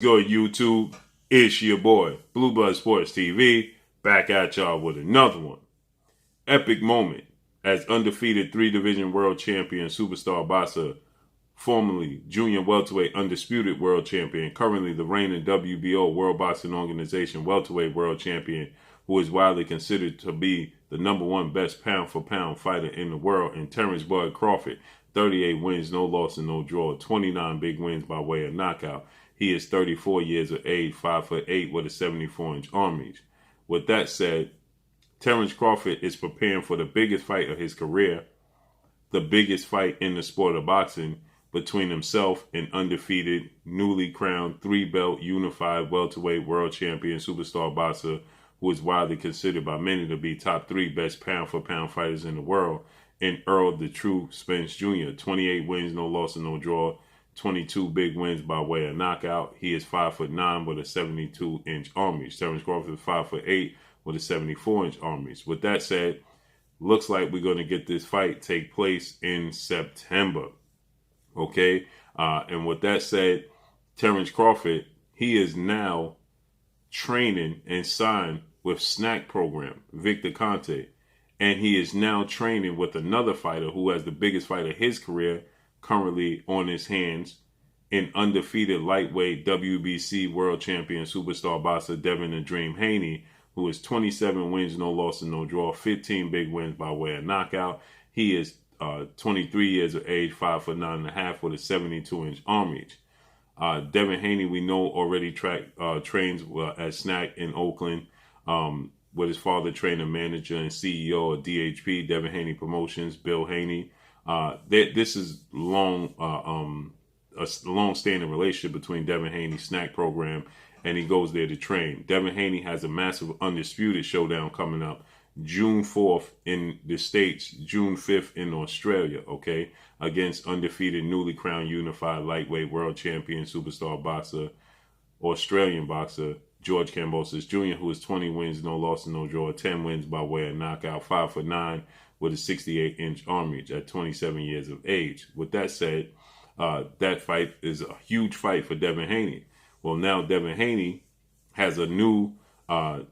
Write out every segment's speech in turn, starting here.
good, YouTube? It's your boy, Blue Blood Sports TV, back at y'all with another one. Epic moment as undefeated 3-division world champion superstar boxer, formerly junior welterweight undisputed world champion, currently the reigning WBO World Boxing Organization welterweight world champion, who is widely considered to be the #1 best pound-for-pound fighter in the world, and Terence Crawford, 38 wins, no loss and no draw, 29 big wins by way of knockout. He is 34 years of age, 5'8", with a 74-inch arm reach. With that said, Terence Crawford is preparing for the biggest fight of his career, the biggest fight in the sport of boxing, between himself and undefeated, newly crowned 3-belt unified welterweight world champion superstar boxer, who is widely considered by many to be top 3 best pound-for-pound fighters in the world, and Errol the True Spence Jr. 28 wins, no loss and no draw, 22 big wins by way of knockout. He is 5'9" with a 72-inch arm reach. Terence Crawford is 5'8" with a 74-inch arm reach. With that said, looks like we're going to get this fight take place in September. Okay? And with that said, Terence Crawford, he is now training and signed with Snac program, Victor Conte. And he is now training with another fighter who has the biggest fight of his career currently on his hands, in undefeated lightweight WBC world champion superstar boxer Devin the Dream Haney, who is 27 wins, no loss and no draw, 15 big wins by way of knockout. He is 23 years of age, 5'9.5" with a 72-inch arm reach. Devin Haney, we know, already trains at Snac in Oakland, with his father, trainer, manager, and CEO of DHP, Devin Haney Promotions, Bill Haney. This is a long-standing relationship between Devin Haney's Snac program, and he goes there to train. Devin Haney has a massive undisputed showdown coming up June 4th in the States, June 5th in Australia, okay, against undefeated, newly crowned unified lightweight world champion superstar boxer, Australian boxer, George Kambosos Jr., who is 20 wins, no loss and no draw, 10 wins by way of knockout, 5'9", with a 68-inch arm reach at 27 years of age. With that said, that fight is a huge fight for Devin Haney. Well, now Devin Haney has a new, a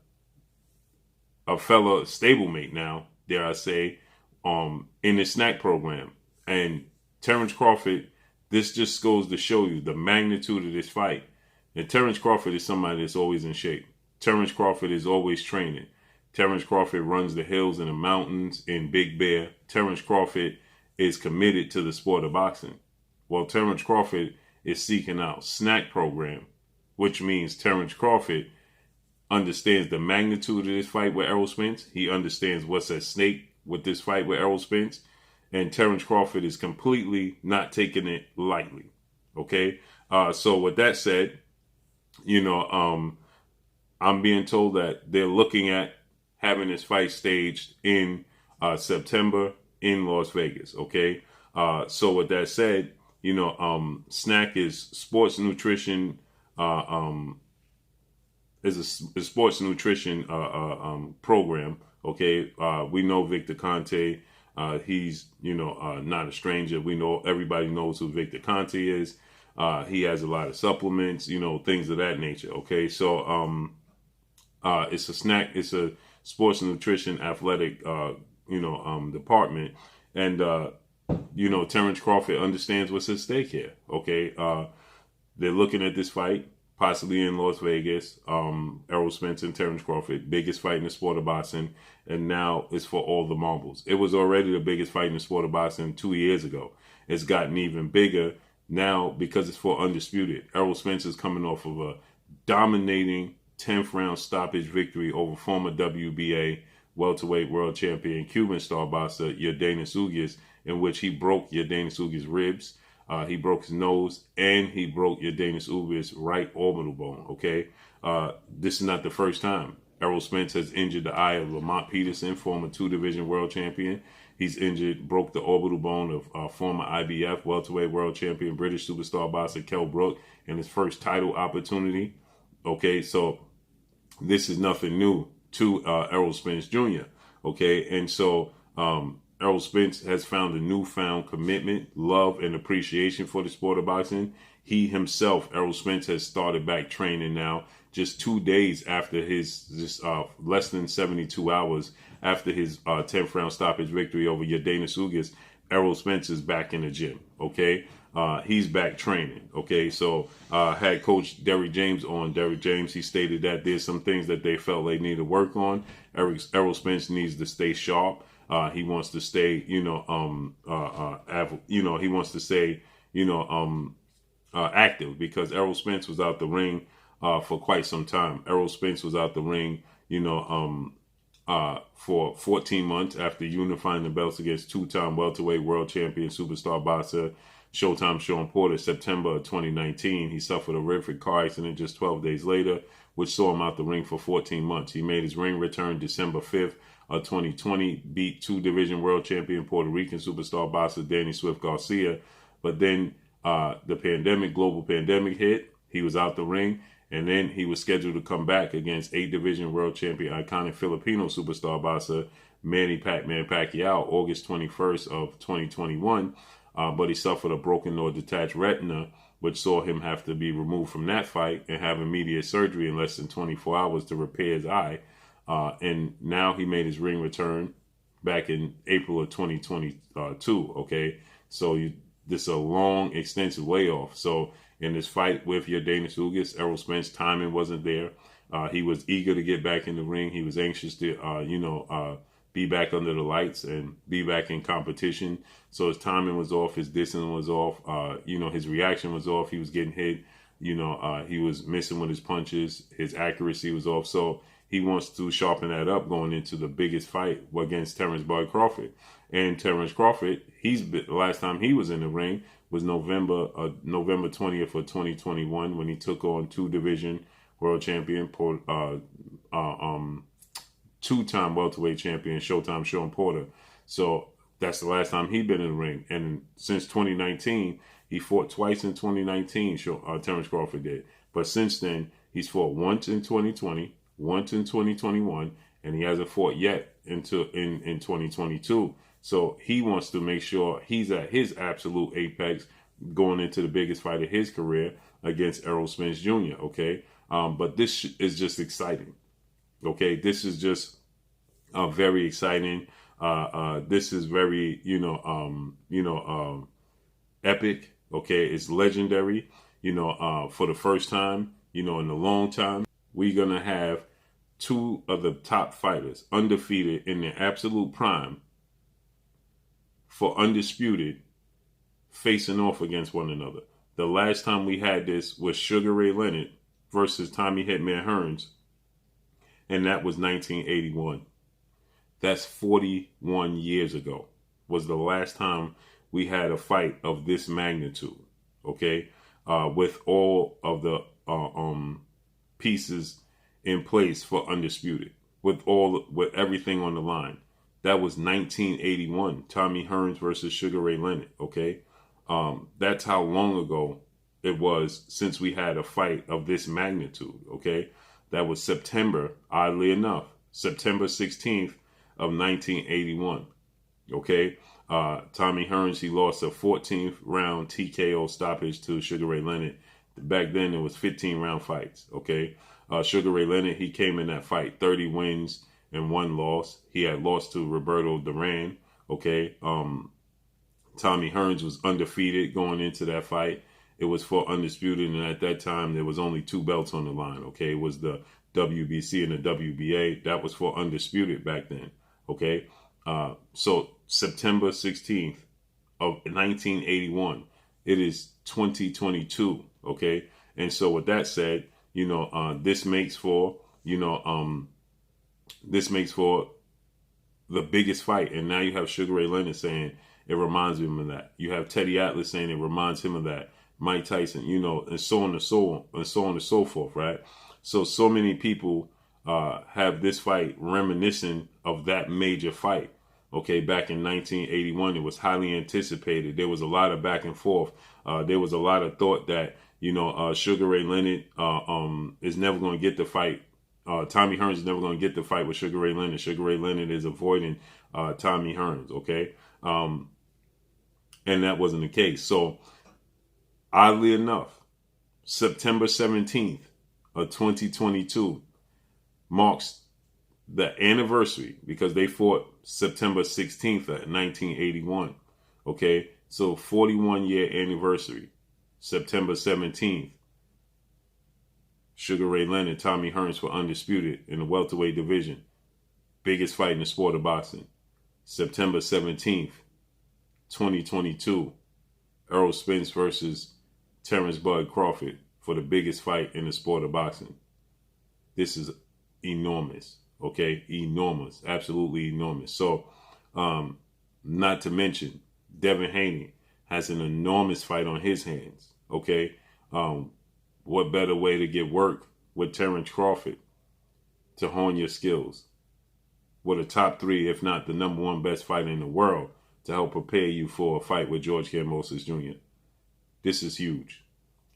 fellow stablemate now, dare I say, in the Snac program. And Terence Crawford, this just goes to show you the magnitude of this fight. And Terence Crawford is somebody that's always in shape. Terence Crawford is always training. Terence Crawford runs the hills and the mountains in Big Bear. Terence Crawford is committed to the sport of boxing. Well, Terence Crawford is seeking out Snac program, which means Terence Crawford understands the magnitude of this fight with Errol Spence. He understands what's at stake with this fight with Errol Spence. And Terence Crawford is completely not taking it lightly. Okay? So with that said, I'm being told that they're looking at having this fight staged in September in Las Vegas. Okay. So with that said, Snac is sports nutrition, is a sports nutrition program. Okay. We know Victor Conte. He's, not a stranger. We know, everybody knows who Victor Conte is. He has a lot of supplements, things of that nature. Okay. So, it's a Snac, it's a sports nutrition athletic, department. And, Terence Crawford understands what's at stake here. Okay. They're looking at this fight, possibly in Las Vegas. Errol Spence and Terence Crawford, biggest fight in the sport of boxing. And now it's for all the marbles. It was already the biggest fight in the sport of boxing 2 years ago. It's gotten even bigger now because it's for undisputed. Errol Spence is coming off of a dominating 10th round stoppage victory over former WBA welterweight world champion Cuban star boxer Yordenis Ugas, in which he broke Yordenis Ugas' ribs, he broke his nose, and he broke Yordenis Ugas' right orbital bone. Okay, this is not the first time. Errol Spence has injured the eye of Lamont Peterson, former 2-division world champion. He's broke the orbital bone of former IBF welterweight world champion British superstar boxer Kell Brook in his first title opportunity. Okay, so this is nothing new to Errol Spence Jr. Okay, and so Errol Spence has found a newfound commitment, love, and appreciation for the sport of boxing. He himself, Errol Spence, has started back training now, just 2 days after less than 72 hours after his 10th round stoppage victory over Yordenis Ugas. Errol Spence is back in the gym. Okay. He's back training. Okay. So, had Coach Derrick James on. Derrick James, he stated that there's some things that they felt they need to work on. Errol Spence needs to stay sharp. He wants to stay, he wants to stay, active, because Errol Spence was out the ring for quite some time. Errol Spence was out the ring, for 14 months after unifying the belts against two-time welterweight world champion superstar boxer Showtime Shawn Porter. September of 2019, he suffered a horrific car accident just 12 days later, which saw him out the ring for 14 months. He made his ring return December 5th of 2020, beat two-division world champion Puerto Rican superstar boxer Danny Swift Garcia. But then the global pandemic hit. He was out the ring, and then he was scheduled to come back against 8-division world champion, iconic Filipino superstar boxer Manny Pac-Man Pacquiao, August 21st of 2021. But he suffered a broken or detached retina, which saw him have to be removed from that fight and have immediate surgery in less than 24 hours to repair his eye. And now he made his ring return back in April of 2022. Okay, so this is a long, extensive way off. So in this fight with Yordenis Ugas, Errol Spence, timing wasn't there. He was eager to get back in the ring. He was anxious to, be back under the lights and be back in competition. So his timing was off. His distance was off. His reaction was off. He was getting hit. He was missing with his punches. His accuracy was off. So he wants to sharpen that up going into the biggest fight against Terence Crawford. And Terence Crawford, the last time he was in the ring was November 20th of 2021, when he took on two-division world champion, two-time welterweight champion Showtime Shawn Porter. So that's the last time he'd been in the ring. And since 2019, he fought twice in 2019, Terence Crawford did. But since then, he's fought once in 2020, once in 2021, and he hasn't fought yet in 2022. So he wants to make sure he's at his absolute apex going into the biggest fight of his career against Errol Spence Jr., okay? But this is just exciting, okay? This is just very exciting. This is very, epic, okay? It's legendary, for the first time, in a long time. We're going to have two of the top fighters, undefeated in their absolute prime, for undisputed, facing off against one another. The last time we had this was Sugar Ray Leonard versus Tommy Hitman Hearns, and that was 1981. That's 41 years ago was the last time we had a fight of this magnitude, okay? With all of the pieces in place for undisputed, with everything on the line. That was 1981, Tommy Hearns versus Sugar Ray Leonard, okay? That's how long ago it was since we had a fight of this magnitude, okay? That was September, oddly enough, September 16th of 1981, okay? Tommy Hearns, he lost a 14th round TKO stoppage to Sugar Ray Leonard. Back then, it was 15-round fights, okay? Sugar Ray Leonard, he came in that fight 30 wins and 1 loss. He had lost to Roberto Duran, okay? Tommy Hearns was undefeated going into that fight. It was for undisputed, and at that time, there was only 2 belts on the line, okay? It was the WBC and the WBA. That was for undisputed back then, okay? So September 16th of 1981, it is 2022, okay? And so with that said, this makes for the biggest fight. And now you have Sugar Ray Leonard saying it reminds him of that. You have Teddy Atlas saying it reminds him of that. Mike Tyson, and so on and so forth, right? So many people have this fight reminiscent of that major fight. Okay, back in 1981, it was highly anticipated. There was a lot of back and forth. There was a lot of thought that, Sugar Ray Leonard is never going to get the fight. Tommy Hearns is never going to get the fight with Sugar Ray Leonard. Sugar Ray Leonard is avoiding Tommy Hearns, okay? And that wasn't the case. So, oddly enough, September 17th of 2022 marks the anniversary, because they fought September 16th of 1981. Okay, so 41-year anniversary, September 17th. Sugar Ray Leonard, Tommy Hearns were undisputed in the welterweight division. Biggest fight in the sport of boxing. September 17th, 2022. Errol Spence versus Terence Crawford for the biggest fight in the sport of boxing. This is enormous. Okay, enormous, absolutely enormous. So, not to mention, Devin Haney has an enormous fight on his hands. Okay, what better way to get work with Terence Crawford to hone your skills? What a top 3, if not the #1 best fighter in the world, to help prepare you for a fight with George Kambosos Jr. This is huge.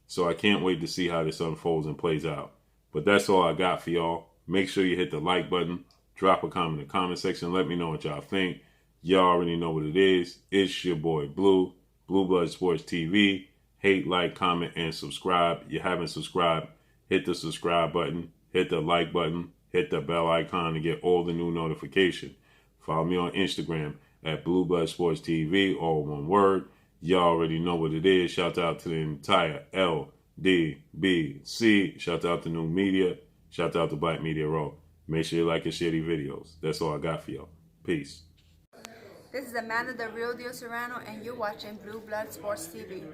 So I can't wait to see how this unfolds and plays out. But that's all I got for y'all. Make sure you hit the like button. Drop a comment in the comment section. Let me know what y'all think. Y'all already know what it is. It's your boy Blue. Blue Blood Sports TV. Hate, like, comment, and subscribe. If you haven't subscribed, hit the subscribe button. Hit the like button. Hit the bell icon to get all the new notifications. Follow me on Instagram at Blue Blood Sports TV, all one word. Y'all already know what it is. Shout out to the entire LDBC. Shout out to New Media. Shout out to Black Media Raw. Make sure you like and share these videos. That's all I got for y'all. Peace. This is Amanda, the real deal Serrano, and you're watching Blue Blood Sports TV.